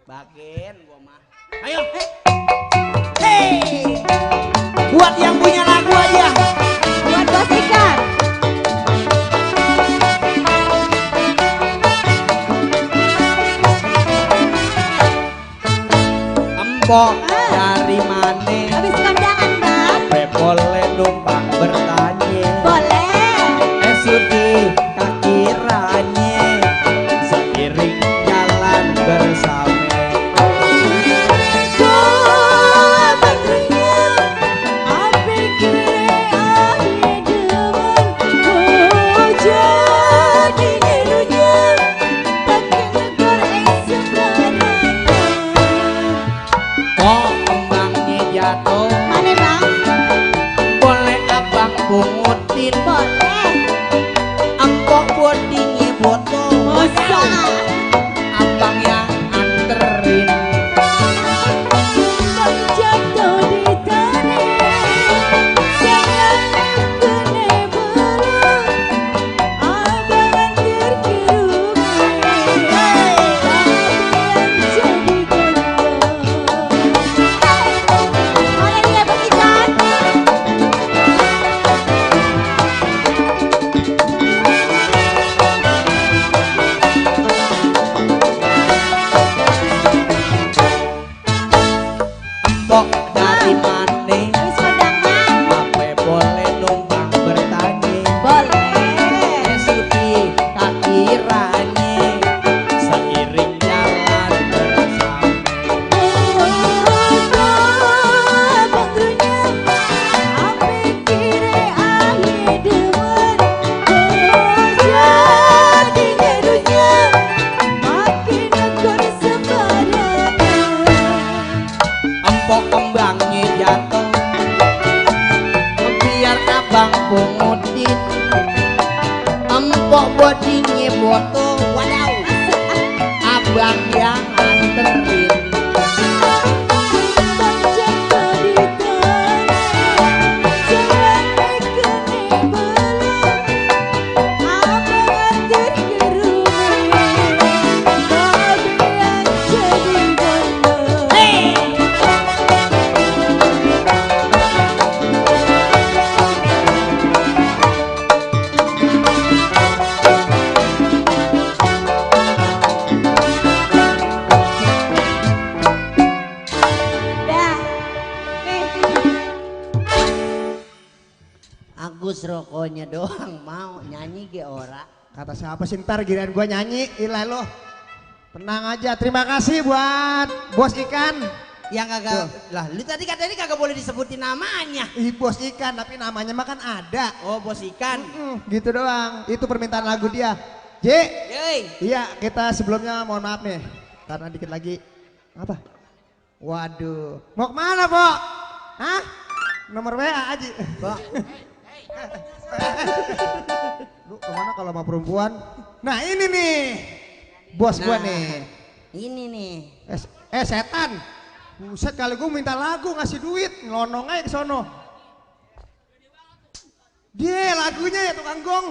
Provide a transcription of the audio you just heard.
Bagian gua mah. Ayo. Hey. Buat yang punya lagu aja. Buat Bos Ikan. Empok dari mana? Habis kondangan, Bang. Ape boleh numpang bertanya? Boleh. Sudi kakiranya seiring jalan bersama. Kok kembangnya jatuh? Mana, Bang? Boleh abang pungutin? Boleh. Empok bodinya botol. Masa? Abang yang anterin. Bang jatuh di tarik, jangan kena belum. Abang antar ke rumah, tapi yang jadi gondol. Boleh dia Bos Ikan? Empok dari mana? Habis kondangan? Ape boleh numpang bertanya? Boleh. Sudi kakiranya seiring jalan bersama. Empok kembangnya jatuh, biar abang pungutin. Empok bodinya botol, wadaw, abang yang anterin. Agus rokoknya doang mau nyanyi ge ora. Kata siapa sih ntar giliran gua nyanyi, ilah lo. Tenang aja, terima kasih buat Bos Ikan. Yang kagak lah, lu tadi katanya kagak boleh disebutin namanya. Ih Bos Ikan, tapi namanya mah kan ada. Oh, Bos Ikan. Gitu doang, itu permintaan lagu dia. J, Yoi. iya kita sebelumnya mohon maaf nih, karena dikit lagi. Apa? Waduh, mau kemana Pok? Hah? Nomor WA aja. Pok. Lu kemana kalau sama perempuan? Nah ini nih, bos gua nih. Ini nih. Setan. Buset kali gua minta lagu ngasih duit, ngelonong aja ke sono. Dia lagunya ya tukang gong.